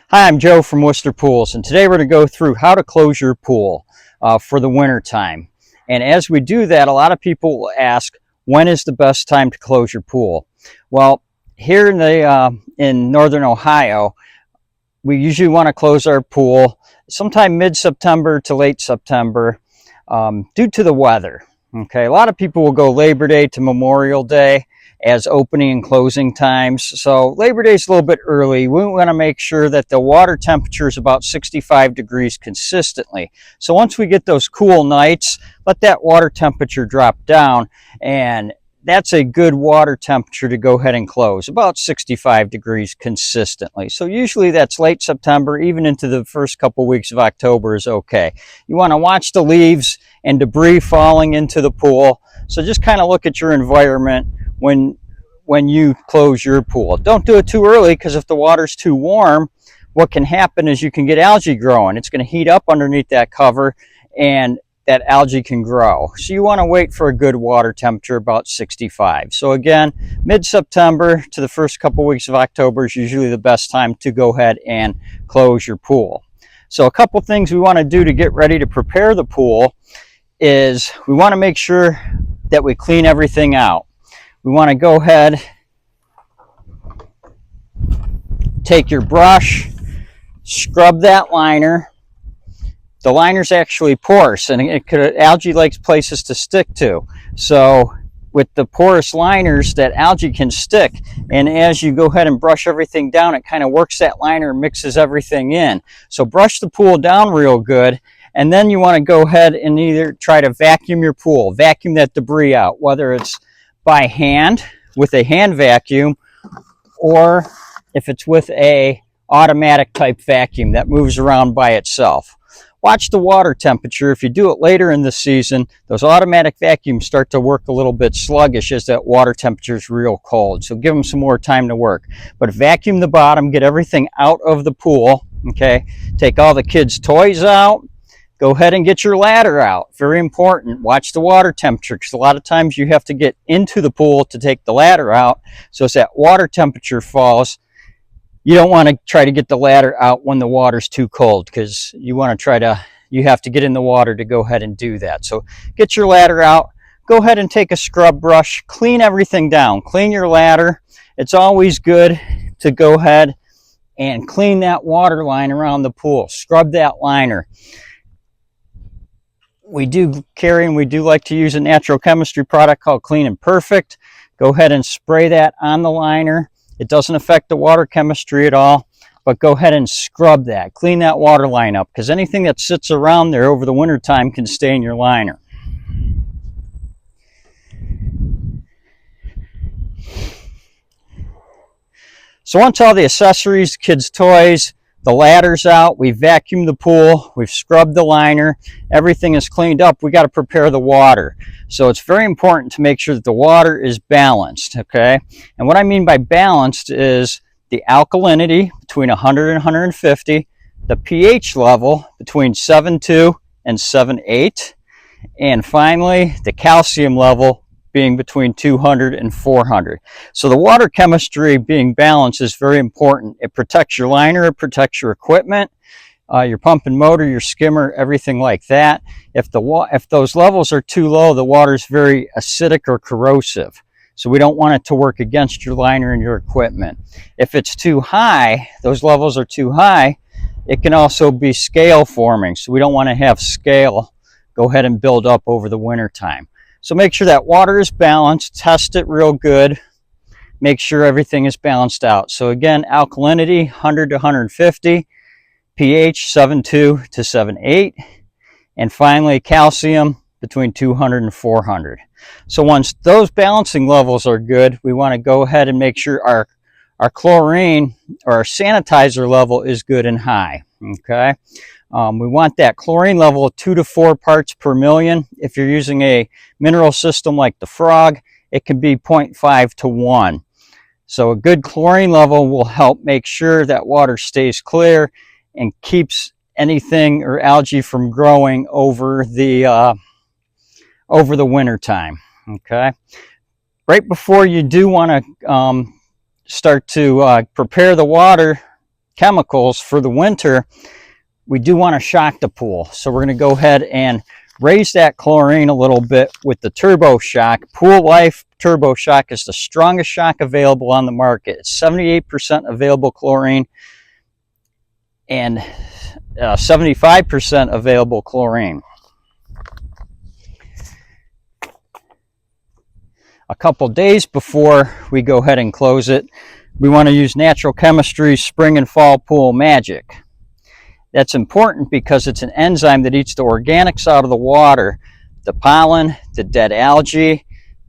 Hi, I'm Joe from Worcester Pools, and today we're going to go through how to close your pool for the winter time. And as we do that, a lot of people will ask, when is the best time to close your pool? Well, here in northern Ohio, we usually want to close our pool sometime mid-September to late September due to the weather. Okay, a lot of people will go Labor Day to Memorial Day as opening and closing times. So Labor Day is a little bit early. We want to make sure that the water temperature is about 65 degrees consistently. So once we get those cool nights, let that water temperature drop down, and that's a good water temperature to go ahead and close, about 65 degrees consistently. So usually that's late September, even into the first couple weeks of October is okay. You want to watch the leaves and debris falling into the pool. So just kind of look at your environment when you close your pool. Don't do it too early, because if the water's too warm, what can happen is you can get algae growing. It's going to heat up underneath that cover, and that algae can grow. So you want to wait for a good water temperature, about 65. So again, mid-September to the first couple weeks of October is usually the best time to go ahead and close your pool. So a couple things we want to do to get ready to prepare the pool is we want to make sure that we clean everything out. We want to go ahead, take your brush, scrub that liner. The liner's actually porous, and algae likes places to stick to. So with the porous liners, that algae can stick, and as you go ahead and brush everything down, it kind of works that liner and mixes everything in. So brush the pool down real good, and then you want to go ahead and either try to vacuum your pool, vacuum that debris out, whether it's by hand with a hand vacuum, or if it's with a automatic type vacuum that moves around by itself. Watch the water temperature. If you do it later in the season, those automatic vacuums start to work a little bit sluggish as that water temperature is real cold. So give them some more time to work. But vacuum the bottom, get everything out of the pool. Okay, take all the kids' toys out. Go ahead and get your ladder out. Very important. Watch the water temperature, because a lot of times you have to get into the pool to take the ladder out. So as that water temperature falls, you don't want to try to get the ladder out when the water's too cold, because you have to get in the water to go ahead and do that. So get your ladder out. Go ahead and take a scrub brush. Clean everything down. Clean your ladder. It's always good to go ahead and clean that water line around the pool. Scrub that liner. We do like to use a natural chemistry product called Clean and Perfect. Go ahead and spray that on the liner. It doesn't affect the water chemistry at all, but go ahead and scrub that. Clean that water line up, because anything that sits around there over the winter time can stay in your liner. So once all the accessories, kids' toys, the ladder's out, we've vacuumed the pool, we've scrubbed the liner, everything is cleaned up, we got to prepare the water. So it's very important to make sure that the water is balanced, okay? And what I mean by balanced is the alkalinity between 100 and 150, the pH level between 7.2 and 7.8, and finally the calcium level being between 200 and 400. So the water chemistry being balanced is very important. It protects your liner, it protects your equipment, your pump and motor, your skimmer, everything like that. If those levels are too low, the water is very acidic or corrosive. So we don't want it to work against your liner and your equipment. If it's too high, those levels are too high, it can also be scale forming. So we don't want to have scale go ahead and build up over the winter time. So make sure that water is balanced, test it real good, make sure everything is balanced out. So again, alkalinity 100 to 150, pH 7.2 to 7.8, and finally calcium between 200 and 400. So once those balancing levels are good, we want to go ahead and make sure our chlorine or our sanitizer level is good and high, okay? We want that chlorine level of 2 to 4 parts per million. If you're using a mineral system like the Frog, it can be 0.5 to 1. So a good chlorine level will help make sure that water stays clear and keeps anything or algae from growing over the winter time. Okay. Right before you do want to start to prepare the water chemicals for the winter, we do want to shock the pool. So we're going to go ahead and raise that chlorine a little bit with the Turbo Shock. Pool Life Turbo Shock is the strongest shock available on the market. It's 78% available chlorine and 75% available chlorine. A couple days before we go ahead and close it, we want to use Natural Chemistry Spring and Fall Pool Magic. That's important because it's an enzyme that eats the organics out of the water, the pollen, the dead algae,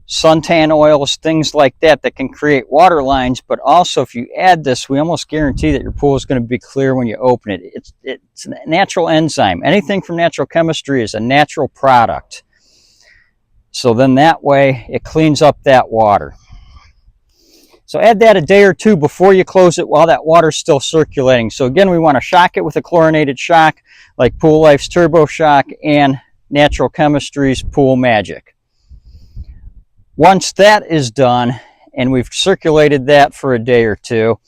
suntan oils, things like that that can create water lines. But also, if you add this, we almost guarantee that your pool is going to be clear when you open it. It's a natural enzyme. Anything from Natural Chemistry is a natural product. So then that way it cleans up that water. So add that a day or two before you close it while that water's still circulating. So again, we want to shock it with a chlorinated shock like Pool Life's Turbo Shock and Natural Chemistry's Pool Magic. Once that is done and we've circulated that for a day or two,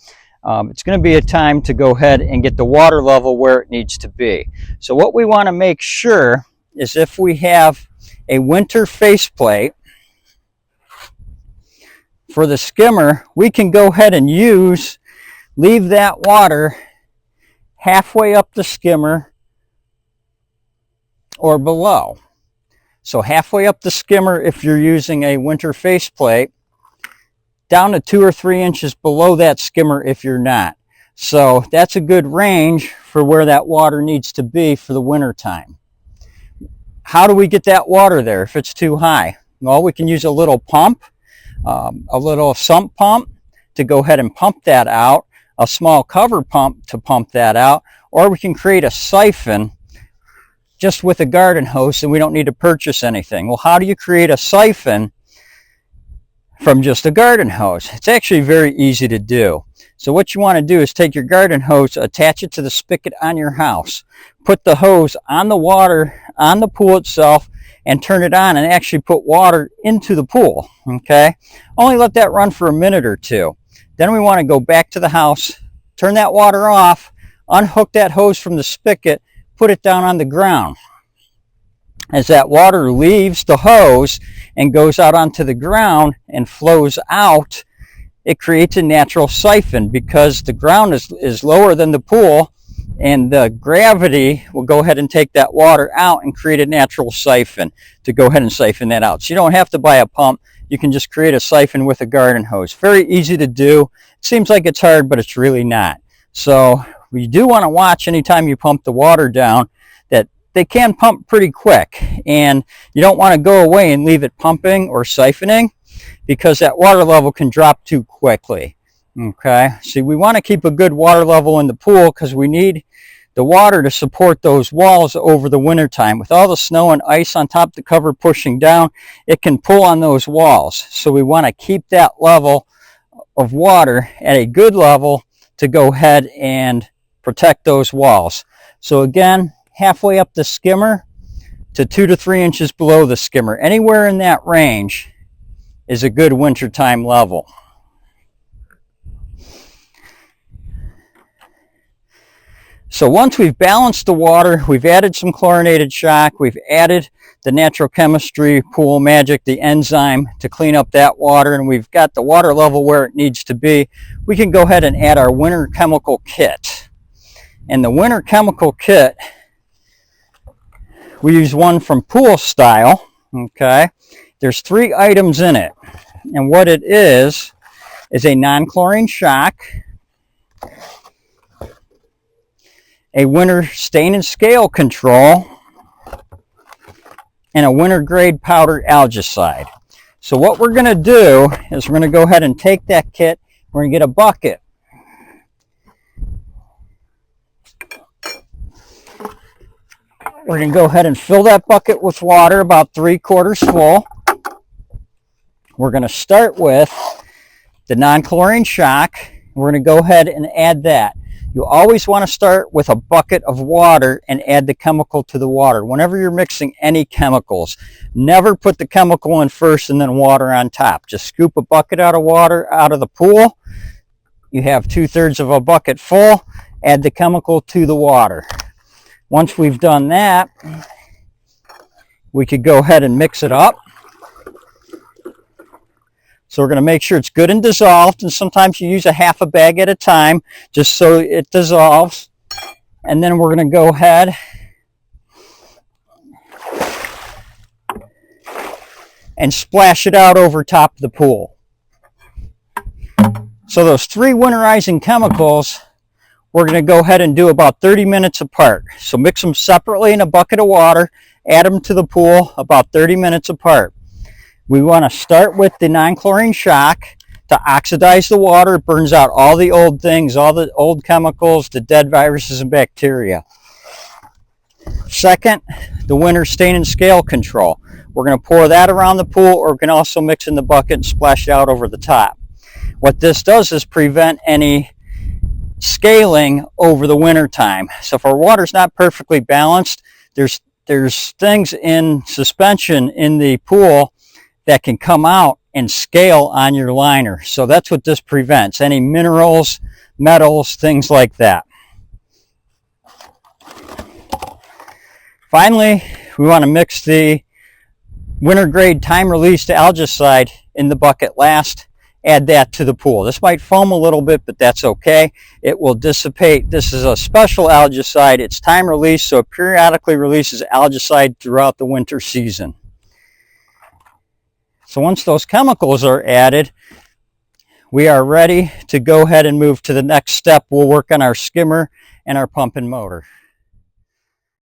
it's going to be a time to go ahead and get the water level where it needs to be. So what we want to make sure is if we have a winter faceplate, for the skimmer, we can go ahead and leave that water halfway up the skimmer or below. So halfway up the skimmer if you're using a winter faceplate, down to 2 or 3 inches below that skimmer if you're not. So that's a good range for where that water needs to be for the winter time. How do we get that water there if it's too high? Well, we can use a little pump. A little sump pump to go ahead and pump that out, a small cover pump to pump that out, or we can create a siphon just with a garden hose and we don't need to purchase anything. Well, how do you create a siphon from just a garden hose? It's actually very easy to do. So what you want to do is take your garden hose, attach it to the spigot on your house, put the hose on the water on the pool itself, and turn it on and actually put water into the pool, okay? Only let that run for a minute or two. Then we want to go back to the house, turn that water off, unhook that hose from the spigot, put it down on the ground. As that water leaves the hose and goes out onto the ground and flows out, it creates a natural siphon because the ground is lower than the pool, and the gravity will go ahead and take that water out and create a natural siphon to go ahead and siphon that out. So you don't have to buy a pump. You can just create a siphon with a garden hose. Very easy to do. It seems like it's hard, but it's really not. So you do want to watch anytime you pump the water down that they can pump pretty quick. And you don't want to go away and leave it pumping or siphoning because that water level can drop too quickly. Okay, see, we want to keep a good water level in the pool because we need the water to support those walls over the winter time. With all the snow and ice on top of the cover pushing down, it can pull on those walls. So we want to keep that level of water at a good level to go ahead and protect those walls. So again, halfway up the skimmer to 2 to 3 inches below the skimmer. Anywhere in that range is a good wintertime level. So once we've balanced the water, we've added some chlorinated shock, we've added the Natural Chemistry Pool Magic, the enzyme to clean up that water, and we've got the water level where it needs to be, we can go ahead and add our winter chemical kit. And the winter chemical kit, we use one from Pool Style, okay? There's 3 items in it. And what it is a non-chlorine shock, a winter stain and scale control, and a winter grade powder algicide. So what we're going to do is we're going to go ahead and take that kit, we're going to get a bucket. We're going to go ahead and fill that bucket with water about 3/4 full. We're going to start with the non-chlorine shock. We're going to go ahead and add that. You always want to start with a bucket of water and add the chemical to the water. Whenever you're mixing any chemicals, never put the chemical in first and then water on top. Just scoop a bucket out of water out of the pool. You have 2/3 of a bucket full, add the chemical to the water. Once we've done that, we could go ahead and mix it up. So we're going to make sure it's good and dissolved, and sometimes you use a half a bag at a time just so it dissolves. And then we're going to go ahead and splash it out over top of the pool. So those 3 winterizing chemicals, we're going to go ahead and do about 30 minutes apart. So mix them separately in a bucket of water, add them to the pool about 30 minutes apart. We want to start with the non-chlorine shock to oxidize the water. It burns out all the old things, all the old chemicals, the dead viruses and bacteria. Second, the winter stain and scale control. We're going to pour that around the pool, or we can also mix in the bucket and splash it out over the top. What this does is prevent any scaling over the winter time. So if our water's not perfectly balanced, there's things in suspension in the pool that can come out and scale on your liner. So that's what this prevents, any minerals, metals, things like that. Finally, we want to mix the winter grade time released algicide in the bucket last. Add that to the pool. This might foam a little bit, but that's okay. It will dissipate. This is a special algicide. It's time released, so it periodically releases algicide throughout the winter season. So once those chemicals are added, we are ready to go ahead and move to the next step. We'll work on our skimmer and our pump and motor.